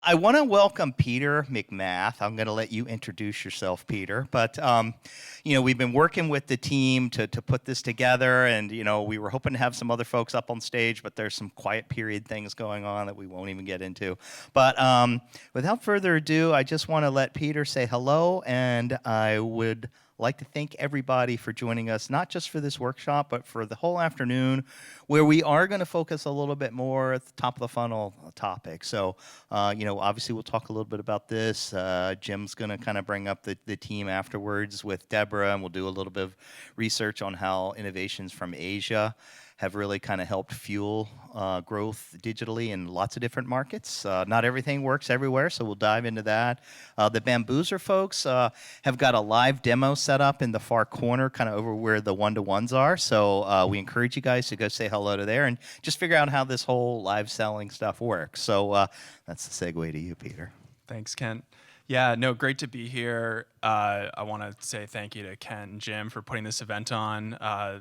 I want to welcome Peter McMath. I'm going to let you introduce yourself, Peter. But we've been working with the team to put this together, and we were hoping to have some other folks up on stage, but there's some quiet period things going on that we won't even get into. But without further ado, I just want to let Peter say hello, and I would like to thank everybody for joining us, not just for this workshop, but for the whole afternoon, where we are going to focus a little bit more at the top of the funnel topic. So, obviously we'll talk a little bit about this. Jim's going to kind of bring up the team afterwards with Deborah, and we'll do a little bit of research on how innovations from Asia have really kind of helped fuel growth digitally in lots of different markets. Not everything works everywhere, so we'll dive into that. The Bamboozer folks have got a live demo set up in the far corner, kind of over where the one-to-ones are. So we encourage you guys to go say hello to there and just figure out how this whole live selling stuff works. So that's the segue to you, Peter. Thanks, Kent. Yeah, no, great to be here. I want to say thank you to Kent and Jim for putting this event on.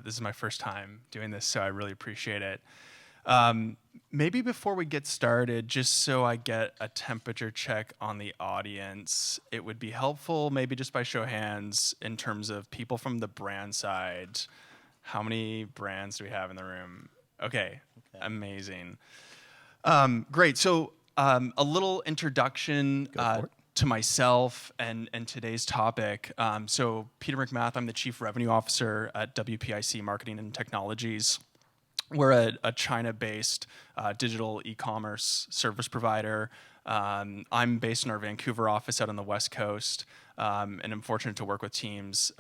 This is my first time doing this, so I really appreciate it. Maybe before we get started, just so I get a temperature check on the audience, it would be helpful, maybe just by show of hands, in terms of people from the brand side. How many brands do we have in the room? Okay. Amazing. Great. So a little introduction to myself and today's topic. So Peter McMath, I'm the Chief Revenue Officer at WPIC Marketing and Technologies. We're a China-based digital e-commerce service provider. I'm based in our Vancouver office out on the West Coast, and I'm fortunate to work with teams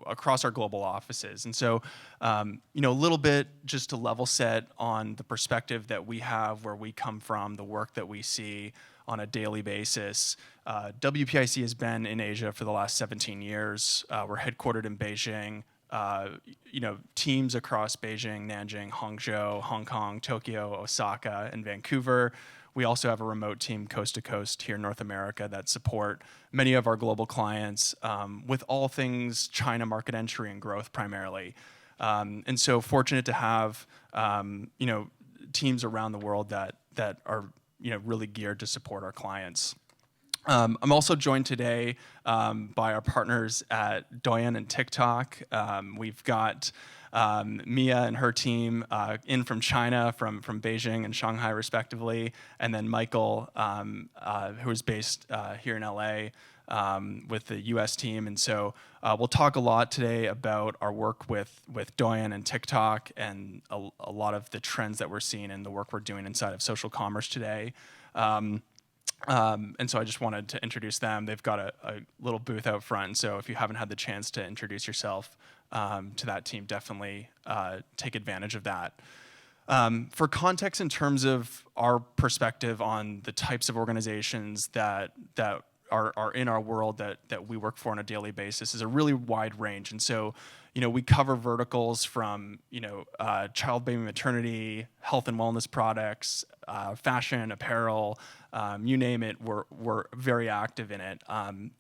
across our global offices. And so, a little bit just to level set on the perspective that we have, where we come from, the work that we see on a daily basis. WPIC has been in Asia for the last 17 years. We're headquartered in Beijing. Teams across Beijing, Nanjing, Hangzhou, Hong Kong, Tokyo, Osaka, and Vancouver. We also have a remote team coast to coast here in North America that support many of our global clients with all things China market entry and growth primarily. And so fortunate to have teams around the world that are really geared to support our clients. I'm also joined today by our partners at Douyin and TikTok. We've got Mia and her team in from China, from Beijing and Shanghai respectively, and then Michael, who is based here in LA with the US team. And so we'll talk a lot today about our work with Douyin and TikTok and a lot of the trends that we're seeing and the work we're doing inside of social commerce today. And so I just wanted to introduce them. They've got a little booth out front, so if you haven't had the chance to introduce yourself to that team, definitely take advantage of that. For context in terms of our perspective on the types of organizations that are in our world that we work for on a daily basis is a really wide range. And so, we cover verticals from, child, baby, maternity, health and wellness products, fashion, apparel, you name it, we're very active in it.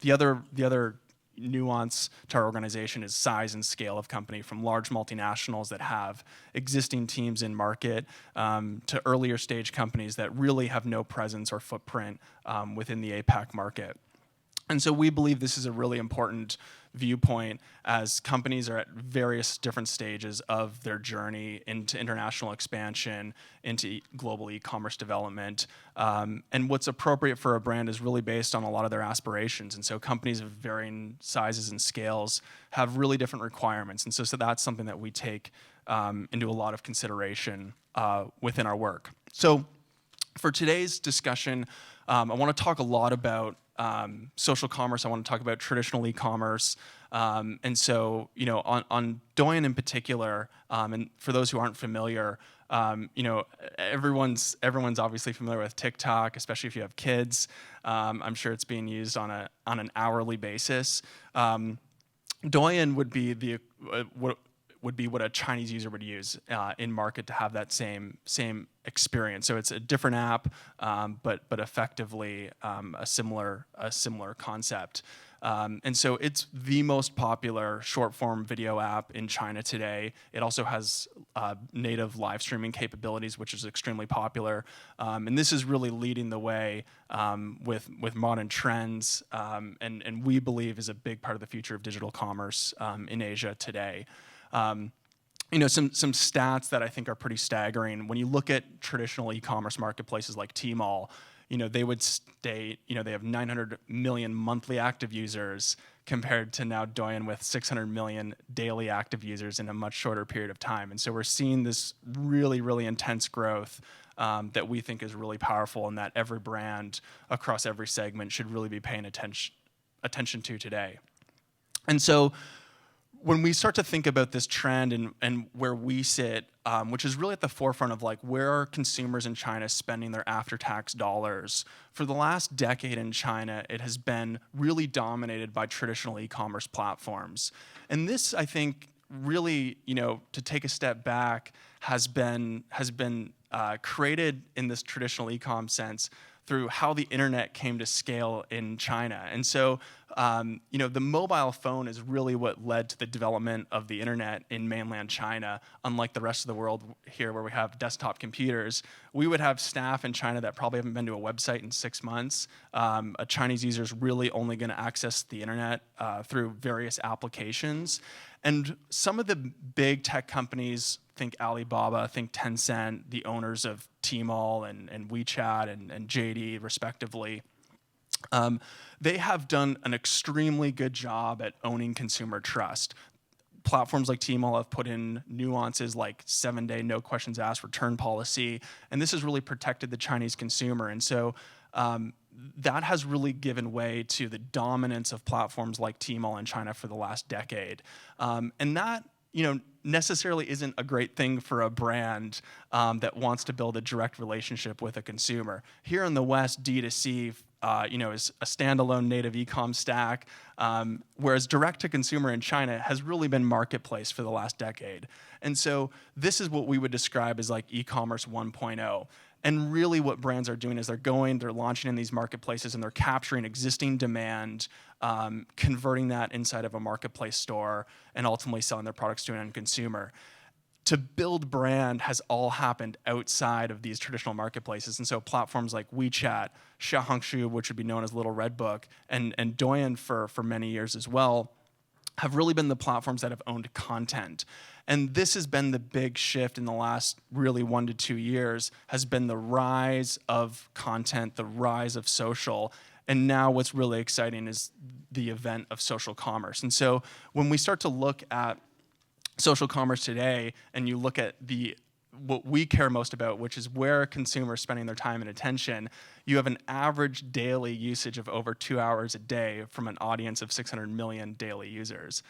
The other nuance to our organization is size and scale of company, from large multinationals that have existing teams in market to earlier stage companies that really have no presence or footprint within the APAC market. And so we believe this is a really important viewpoint as companies are at various different stages of their journey into international expansion, into global e-commerce development. And what's appropriate for a brand is really based on a lot of their aspirations. And so companies of varying sizes and scales have really different requirements. And so that's something that we take into a lot of consideration within our work. So for today's discussion, I want to talk a lot about social commerce. I want to talk about traditional e-commerce. And so, on Douyin in particular, and for those who aren't familiar, everyone's obviously familiar with TikTok, especially if you have kids. I'm sure it's being used on an hourly basis. Douyin would be would be what a Chinese user would use in market to have that same experience. So it's a different app, but effectively a similar concept. And so it's the most popular short-form video app in China today. It also has native live streaming capabilities, which is extremely popular. And this is really leading the way with modern trends, and we believe is a big part of the future of digital commerce in Asia today. Some stats that I think are pretty staggering. When you look at traditional e-commerce marketplaces like Tmall, they would state, they have 900 million monthly active users compared to now Douyin with 600 million daily active users in a much shorter period of time. And so we're seeing this really, really intense growth that we think is really powerful, and that every brand across every segment should really be paying attention to today. And so when we start to think about this trend and where we sit, which is really at the forefront of where are consumers in China spending their after-tax dollars, for the last decade in China, it has been really dominated by traditional e-commerce platforms. And this, I think, really, to take a step back, has been created in this traditional e-com sense through how the internet came to scale in China. And so, the mobile phone is really what led to the development of the internet in mainland China. Unlike the rest of the world here where we have desktop computers, we would have staff in China that probably haven't been to a website in 6 months. A Chinese user is really only going to access the internet through various applications. And some of the big tech companies, think Alibaba, think Tencent, the owners of Tmall and WeChat and JD, respectively, they have done an extremely good job at owning consumer trust. Platforms like Tmall have put in nuances like 7-day no questions asked return policy, and this has really protected the Chinese consumer. And so that has really given way to the dominance of platforms like Tmall in China for the last decade. And that, necessarily isn't a great thing for a brand that wants to build a direct relationship with a consumer. Here in the West, D2C, is a standalone native e-com stack, whereas direct-to-consumer in China has really been marketplace for the last decade. And so this is what we would describe as e-commerce 1.0. And really what brands are doing is they're launching in these marketplaces and they're capturing existing demand, converting that inside of a marketplace store, and ultimately selling their products to an end consumer. To build brand has all happened outside of these traditional marketplaces. And so platforms like WeChat, Xiaohongshu, which would be known as Little Red Book, and Douyin for many years as well, have really been the platforms that have owned content. And this has been the big shift in the last really 1 to 2 years, has been the rise of content, the rise of social. And now what's really exciting is the event of social commerce. And so when we start to look at social commerce today, and you look at what we care most about, which is where consumers spending their time and attention, you have an average daily usage of over 2 hours a day from an audience of 600 million daily users.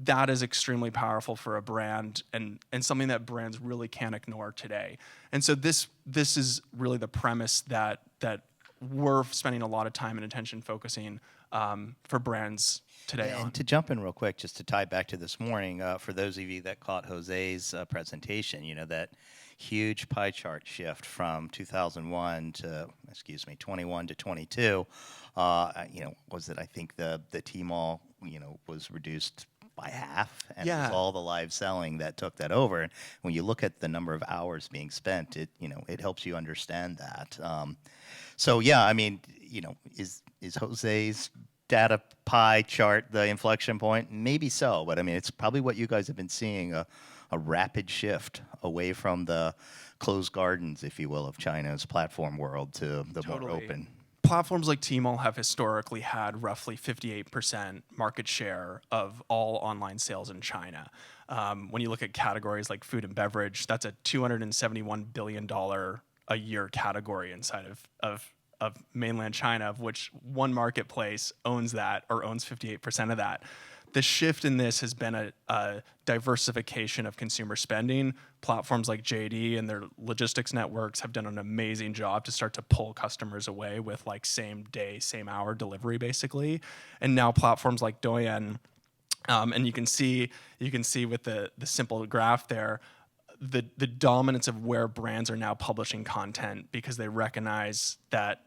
That is extremely powerful for a brand, and something that brands really can't ignore today. And so this is really the premise that we're spending a lot of time and attention focusing for brands today on. And to jump in real quick, just to tie back to this morning, for those of you that caught Jose's presentation, that huge pie chart shift from 21 to 22, was it, I think the Tmall, was reduced by half, and it was all the live selling that took that over. And when you look at the number of hours being spent, it helps you understand that. Is Jose's data pie chart the inflection point? Maybe so, but it's probably what you guys have been seeing, a rapid shift away from the closed gardens, if you will, of China's platform world to the more open. Platforms like Tmall have historically had roughly 58% market share of all online sales in China. When you look at categories like food and beverage, that's a $271 billion a year category inside of mainland China, of which one marketplace owns 58% of that. The shift in this has been a diversification of consumer spending. Platforms like JD and their logistics networks have done an amazing job to start to pull customers away with same day, same hour delivery, basically. And now platforms like Douyin And you can see with the simple graph there, the dominance of where brands are now publishing content, because they recognize that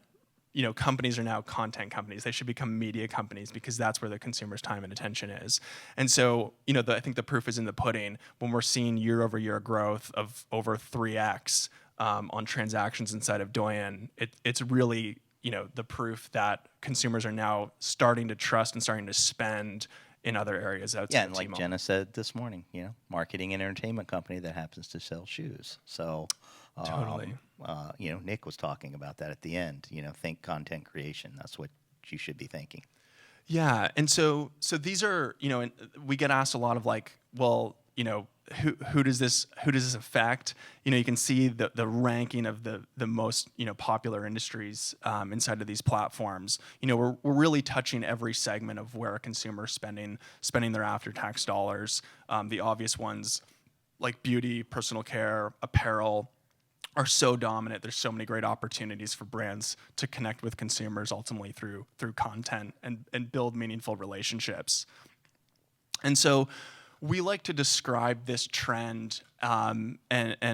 companies are now content companies. They should become media companies, because that's where the consumer's time and attention is. And so I think the proof is in the pudding when we're seeing year-over-year growth of over 3x on transactions inside of Douyin. It's really the proof that consumers are now starting to trust and starting to spend in other areas outside Yeah, of and like Tmall. Jenna said this morning, marketing and entertainment company that happens to sell shoes. So, Totally. Nick was talking about that at the end. Think content creation. That's what you should be thinking. Yeah, and so these are and we get asked a lot of like, well, who does this affect? You can see the ranking of the most popular industries inside of these platforms. We're really touching every segment of where a consumer is spending their after-tax dollars. The obvious ones like beauty, personal care, apparel are so dominant. There's so many great opportunities for brands to connect with consumers ultimately through content and build meaningful relationships. And so we like to describe this trend, and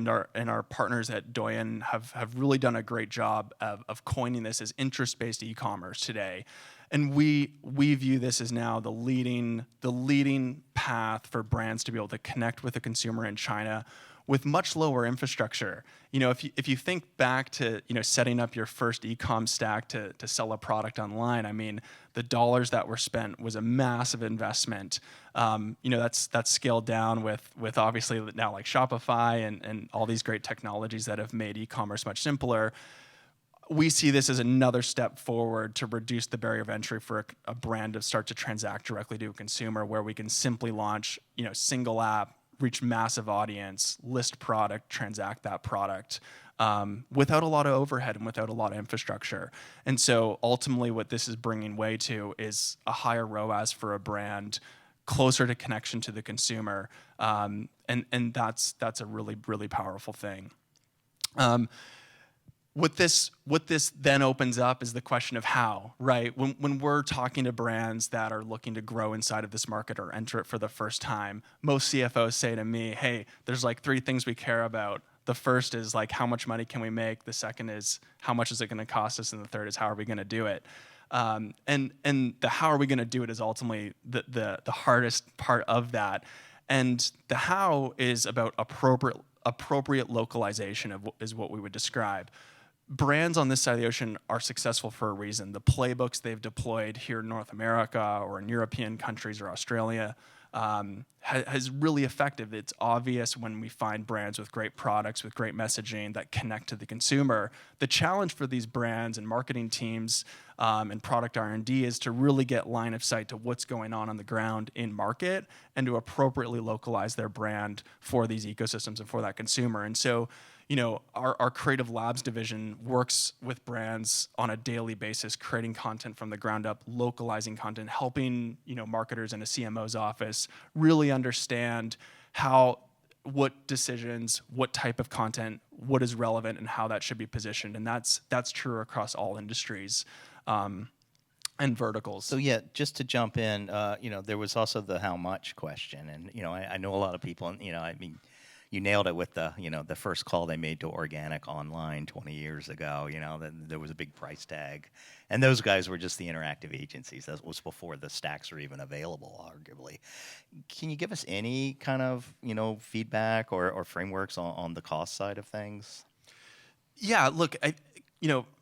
our partners at Douyin have really done a great job of coining this as interest-based e-commerce today. And we view this as now the leading path for brands to be able to connect with a consumer in China with much lower infrastructure. If you think back to setting up your first e-com stack to sell a product online, I mean, the dollars that were spent was a massive investment. That's scaled down with obviously now like Shopify and all these great technologies that have made e-commerce much simpler. We see this as another step forward to reduce the barrier of entry for a brand to start to transact directly to a consumer, where we can simply launch single app, reach massive audience, list product, transact that product without a lot of overhead and without a lot of infrastructure. And so ultimately what this is bringing way to is a higher ROAS for a brand, closer to connection to the consumer. And that's a really, really powerful thing. What this then opens up is the question of how, right? When we're talking to brands that are looking to grow inside of this market or enter it for the first time, most CFOs say to me, hey, there's like 3 things we care about. The first is like, how much money can we make? The second is, how much is it going to cost us? And the third is, how are we going to do it? And the how are we going to do it is ultimately the hardest part of that. And the how is about appropriate localization is what we would describe. Brands on this side of the ocean are successful for a reason. The playbooks they've deployed here in North America or in European countries or Australia has really effective. It's obvious when we find brands with great products, with great messaging that connect to the consumer. The challenge for these brands and marketing teams and product R&D is to really get line of sight to what's going on the ground in market and to appropriately localize their brand for these ecosystems and for that consumer. And so our Creative Labs division works with brands on a daily basis, creating content from the ground up, localizing content, helping marketers in a CMO's office really understand what decisions, what type of content, what is relevant, and how that should be positioned. And that's true across all industries and verticals. So yeah, just to jump in, there was also the how much question, and I know a lot of people, and you nailed it with the first call they made to organic online 20 years ago. There was a big price tag, and those guys were just the interactive agencies. That was before the stacks were even available, arguably. Can you give us any kind of feedback or frameworks on the cost side of things? Yeah, look,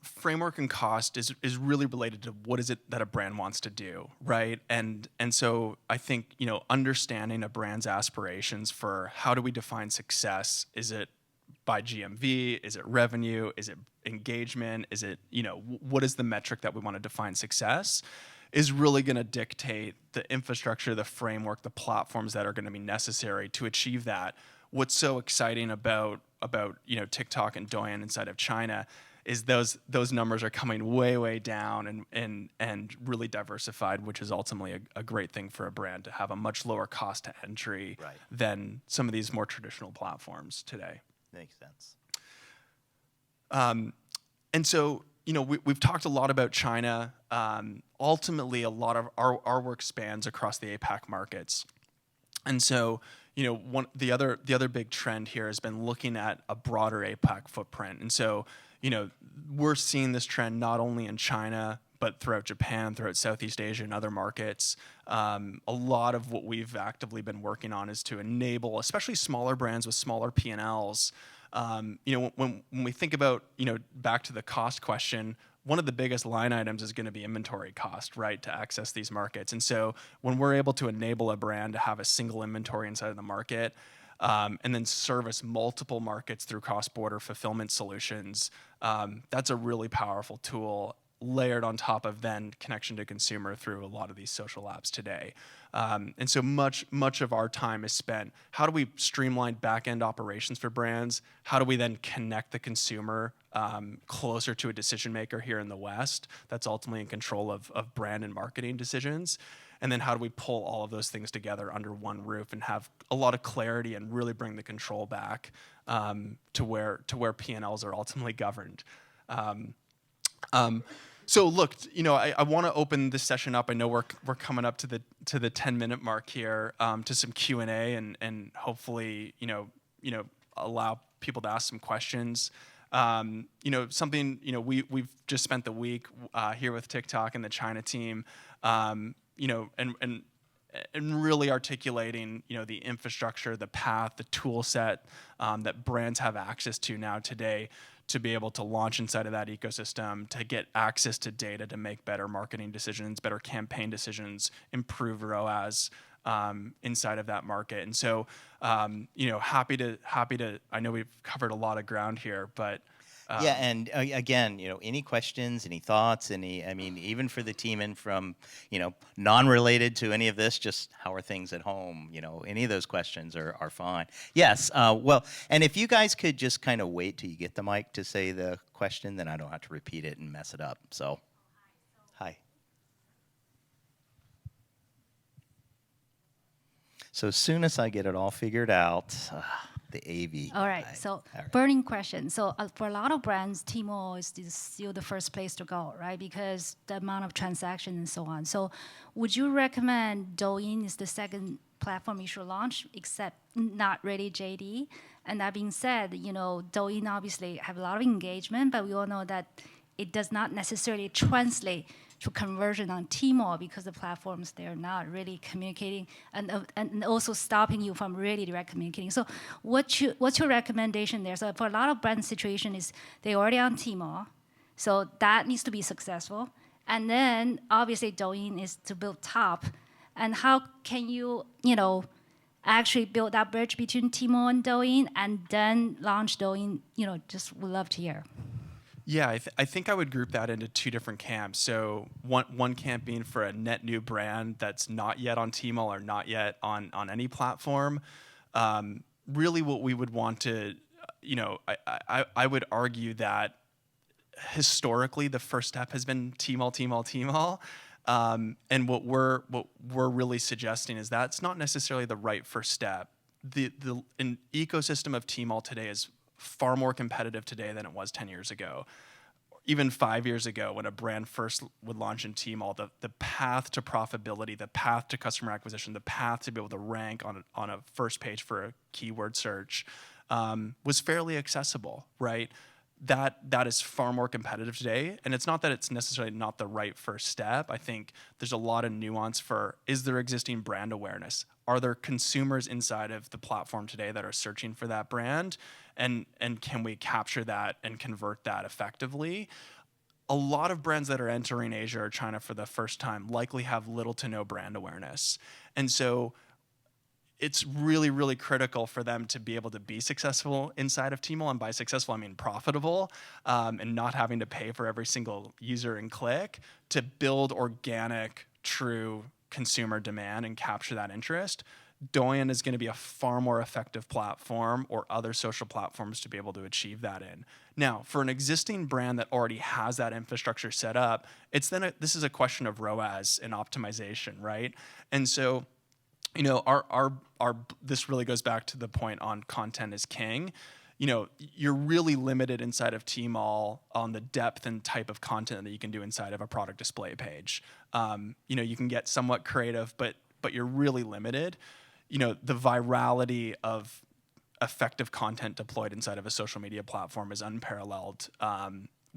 framework and cost is really related to what is it that a brand wants to do, right? And so I think understanding a brand's aspirations for how do we define success? Is it by GMV? Is it revenue? Is it engagement? Is it what is the metric that we want to define success? Is really going to dictate the infrastructure, the framework, the platforms that are going to be necessary to achieve that. What's so exciting about TikTok and Douyin inside of China is those numbers are coming way down and really diversified, which is ultimately a great thing for a brand to have a much lower cost to entry than some of these more traditional platforms today. Makes sense. And so we've talked a lot about China. Ultimately, a lot of our work spans across the APAC markets. And so, the other big trend here has been looking at a broader APAC footprint. And so, we're seeing this trend not only in China, but throughout Japan, throughout Southeast Asia and other markets. A lot of what we've actively been working on is to enable, especially smaller brands with smaller P&Ls. When we think about, back to the cost question, one of the biggest line items is going to be inventory cost, right, to access these markets. And so when we're able to enable a brand to have a single inventory inside of the market, and then service multiple markets through cross-border fulfillment solutions, that's a really powerful tool, layered on top of then connection to consumer through a lot of these social apps today. And so much of our time is spent, how do we streamline back-end operations for brands? How do we then connect the consumer closer to a decision maker here in the West that's ultimately in control of brand and marketing decisions? And then how do we pull all of those things together under one roof and have a lot of clarity and really bring the control back to where P&Ls are ultimately governed? So look, I want to open this session up. I know we're coming up to the 10-minute mark here, to some Q&A and hopefully allow people to ask some questions. We've just spent the week here with TikTok and the China team, and really articulating, the infrastructure, the path, the tool set that brands have access to now today to be able to launch inside of that ecosystem, to get access to data to make better marketing decisions, better campaign decisions, improve ROAS inside of that market. And so, happy to. I know we've covered a lot of ground here, but. Yeah, and again, any questions, any thoughts, even for the team and from, non-related to any of this, just how are things at home, any of those questions are fine. Yes, well, and if you guys could just kind of wait till you get the mic to say the question, then I don't have to repeat it and mess it up, so. Hi. So as soon as I get it all figured out, the AV. All right, so burning question. So for a lot of brands, Tmall is still the first place to go, right? Because the amount of transactions and so on. So would you recommend Douyin is the second platform you should launch, except not really JD? And that being said, Douyin obviously have a lot of engagement, but we all know that it does not necessarily translate to conversion on Tmall because the platforms, they're not really communicating and also stopping you from really direct communicating. So what's your recommendation there? So for a lot of brand situation is they're already on Tmall, so that needs to be successful. And then obviously Douyin is to build top. And how can you, actually build that bridge between Tmall and Douyin and then launch Douyin? Just would love to hear. Yeah, I think I would group that into two different camps. So one camp being for a net new brand that's not yet on Tmall or not yet on any platform. Really what we would want to, I would argue that historically the first step has been Tmall. And what we're really suggesting is that's not necessarily the right first step. An ecosystem of Tmall today is far more competitive today than it was 10 years ago. Even 5 years ago, when a brand first would launch in Tmall, the path to profitability, the path to customer acquisition, the path to be able to rank on a first page for a keyword search was fairly accessible, right? That is far more competitive today. And it's not that it's necessarily not the right first step. I think there's a lot of nuance for, is there existing brand awareness? Are there consumers inside of the platform today that are searching for that brand? And can we capture that and convert that effectively? A lot of brands that are entering Asia or China for the first time likely have little to no brand awareness. And so it's really, really critical for them to be able to be successful inside of Tmall. And by successful, I mean profitable, and not having to pay for every single user and click, to build organic, true consumer demand and capture that interest. Douyin is going to be a far more effective platform, or other social platforms, to be able to achieve that in. Now, for an existing brand that already has that infrastructure set up, this is a question of ROAS and optimization, right? And so, this really goes back to the point on content is king. you're really limited inside of Tmall on the depth and type of content that you can do inside of a product display page. You can get somewhat creative, but you're really limited. The virality of effective content deployed inside of a social media platform is unparalleled.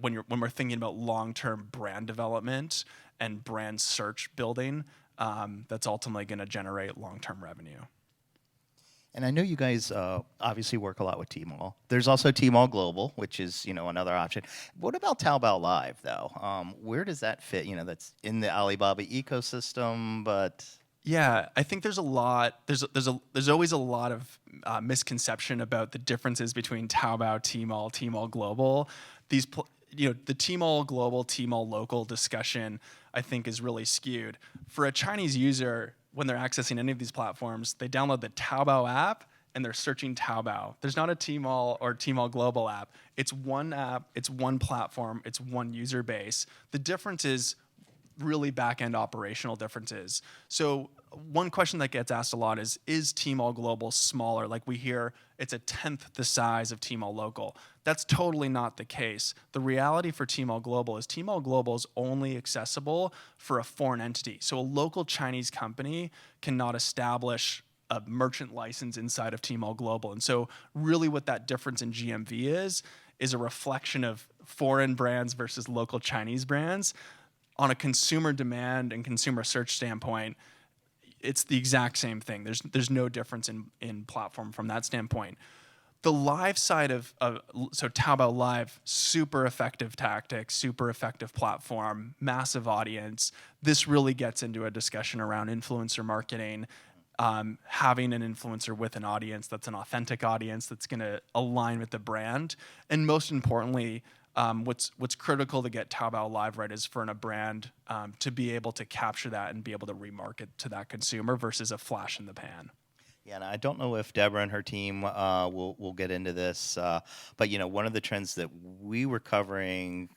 When we're thinking about long-term brand development and brand search building, that's ultimately going to generate long-term revenue. And I know you guys obviously work a lot with Tmall. There's also Tmall Global, which is another option. What about Taobao Live though? Where does that fit? That's in the Alibaba ecosystem, but yeah, I think there's a lot. There's always a lot of misconception about the differences between Taobao, Tmall Global. The Tmall Global, Tmall Local discussion, I think, is really skewed. For a Chinese user, when they're accessing any of these platforms, they download the Taobao app and they're searching Taobao. There's not a Tmall or Tmall Global app. It's one app, it's one platform, it's one user base. The difference is really back-end operational differences. So one question that gets asked a lot is Tmall Global smaller? Like we hear it's a 10th the size of Tmall Local. That's totally not the case. The reality for Tmall Global is only accessible for a foreign entity. So a local Chinese company cannot establish a merchant license inside of Tmall Global. And so really what that difference in GMV is a reflection of foreign brands versus local Chinese brands. On a consumer demand and consumer search standpoint, it's the exact same thing. There's no difference in platform from that standpoint. The live side so Taobao Live, super effective tactic, super effective platform, massive audience. This really gets into a discussion around influencer marketing, having an influencer with an audience that's an authentic audience that's going to align with the brand, and most importantly, what's critical to get Taobao Live right is for a brand to be able to capture that and be able to remarket to that consumer versus a flash in the pan. Yeah, and I don't know if Deborah and her team will get into this, but one of the trends that we were covering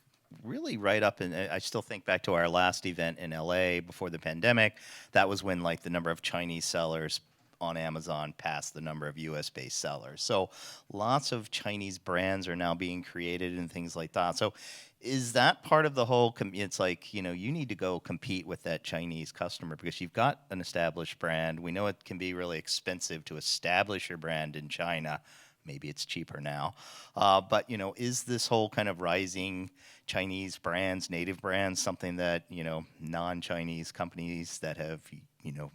really right up, and I still think back to our last event in LA before the pandemic. That was when the number of Chinese sellers on Amazon past the number of US-based sellers. So lots of Chinese brands are now being created and things like that. So is that part of the whole, it's like, you need to go compete with that Chinese customer because you've got an established brand. We know it can be really expensive to establish your brand in China. Maybe it's cheaper now. But, is this whole kind of rising Chinese brands, native brands, something that, non-Chinese companies that have,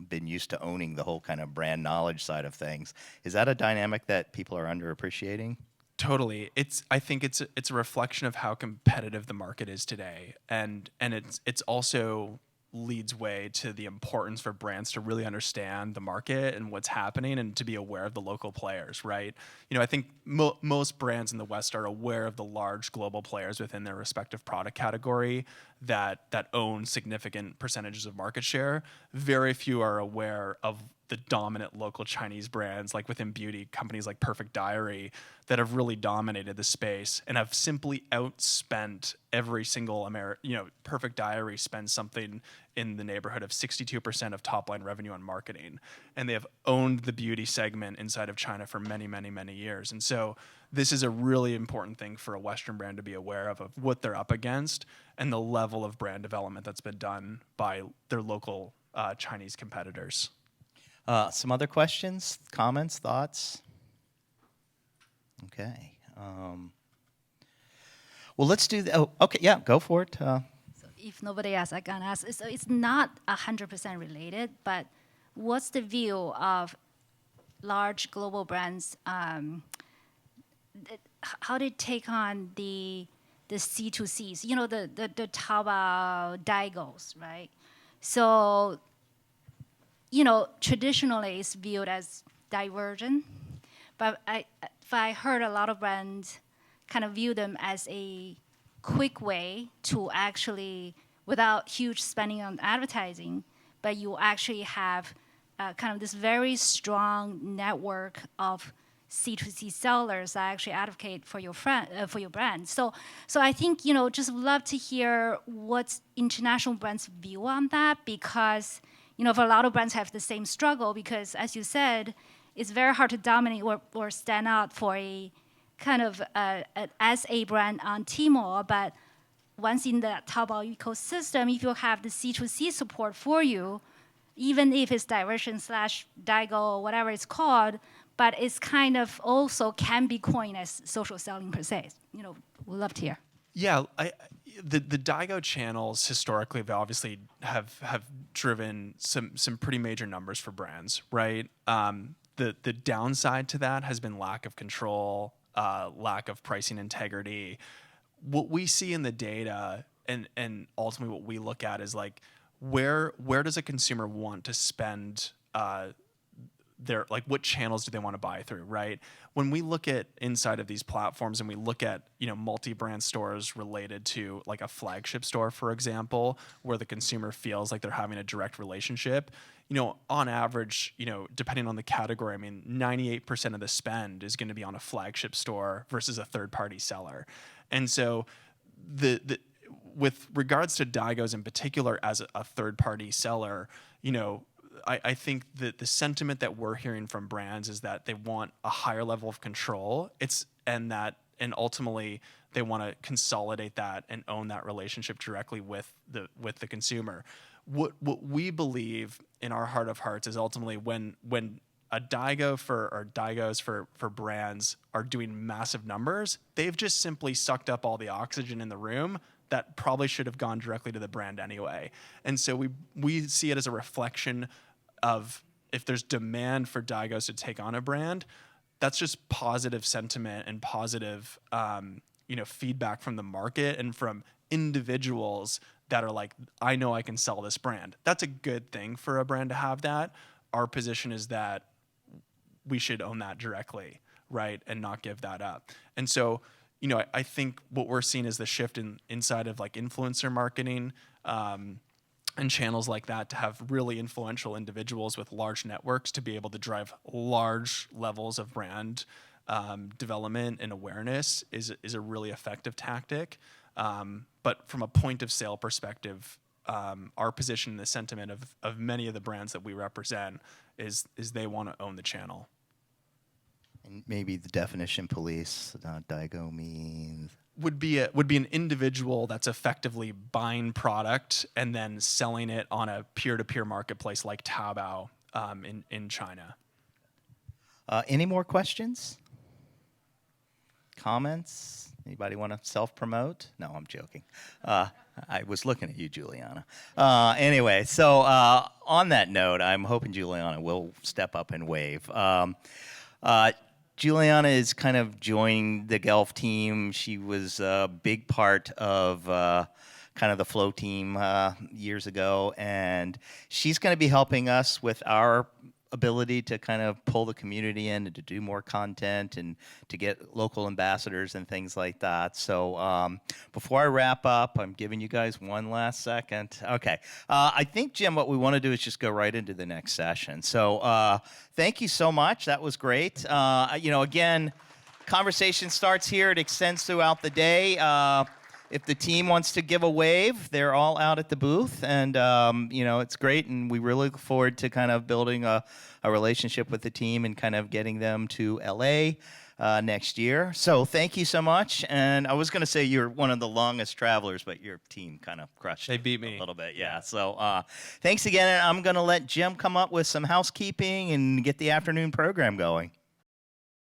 been used to owning the whole kind of brand knowledge side of things, is that a dynamic that people are underappreciating? Totally. I think it's a reflection of how competitive the market is today. And it's also leads way to the importance for brands to really understand the market and what's happening and to be aware of the local players, right? I think most brands in the West are aware of the large global players within their respective product category that own significant percentages of market share. Very few are aware of the dominant local Chinese brands, like within beauty, companies like Perfect Diary, that have really dominated the space and have simply outspent every single Perfect Diary spends something in the neighborhood of 62% of top line revenue on marketing. And they have owned the beauty segment inside of China for many, many, many years. And so this is a really important thing for a Western brand to be aware of what they're up against and the level of brand development that's been done by their local Chinese competitors. Some other questions, comments, thoughts? Okay. Well, let's do that. Oh, okay, yeah, go for it. So if nobody asks, I can ask. So it's not 100% related, but what's the view of large global brands? How they take on the C2Cs? The Taobao Daigous, right? So traditionally it's viewed as divergent, but I heard a lot of brands kind of view them as a quick way to actually, without huge spending on advertising, but you actually have kind of this very strong network of C2C sellers that actually advocate for your brand. So I think just love to hear what's international brands' view on that, because for a lot of brands have the same struggle, because as you said, it's very hard to dominate or stand out for a kind of as a brand on Tmall, but once in the Taobao ecosystem, if you have the C2C support for you, even if it's diversion / Daigo or whatever it's called, but it's kind of also can be coined as social selling per se. We'd love to hear. Yeah, the Daigo channels historically have obviously have driven some pretty major numbers for brands, right? The downside to that has been lack of control, lack of pricing integrity. What we see in the data and ultimately what we look at is like where does a consumer want to spend what channels do they want to buy through, right? When we look at inside of these platforms and we look at multi-brand stores related to like a flagship store, for example, where the consumer feels like they're having a direct relationship, on average, depending on the category, I mean, 98% of the spend is going to be on a flagship store versus a third-party seller. And so with regards to Daigos in particular as a third-party seller, I think that the sentiment that we're hearing from brands is that they want a higher level of control. And ultimately they want to consolidate that and own that relationship directly with the consumer. What we believe in our heart of hearts is ultimately when a Daigos for brands are doing massive numbers, they've just simply sucked up all the oxygen in the room that probably should have gone directly to the brand anyway. And so we see it as a reflection of if there's demand for Daigos to take on a brand, that's just positive sentiment and positive feedback from the market and from individuals that are like, I know I can sell this brand. That's a good thing for a brand to have that. Our position is that we should own that directly, right, and not give that up. And so, I think what we're seeing is the shift inside of like influencer marketing and channels like that to have really influential individuals with large networks to be able to drive large levels of brand development and awareness is a really effective tactic. But from a point of sale perspective, our position, the sentiment of many of the brands that we represent is they want to own the channel. And maybe the definition police, Daigo means? Would be an individual that's effectively buying product and then selling it on a peer-to-peer marketplace like Taobao in China. Any more questions? Comments? Anybody want to self-promote? No, I'm joking. I was looking at you, Juliana. Anyway, so on that note, I'm hoping Juliana will step up and wave. Juliana is kind of joining the GELF team. She was a big part of kind of the Flow team years ago, and she's going to be helping us with our ability to kind of pull the community in and to do more content and to get local ambassadors and things like that. So before I wrap up, I'm giving you guys one last second. Okay. I think, Jim, what we want to do is just go right into the next session. So thank you so much. That was great. Again, conversation starts here. It extends throughout the day. If the team wants to give a wave, they're all out at the booth, and it's great, and we really look forward to kind of building a relationship with the team and kind of getting them to LA next year. So thank you so much. And I was going to say you're one of the longest travelers, but your team kind of crushed They beat me a little bit. Yeah. So thanks again, and I'm going to let Jim come up with some housekeeping and get the afternoon program going.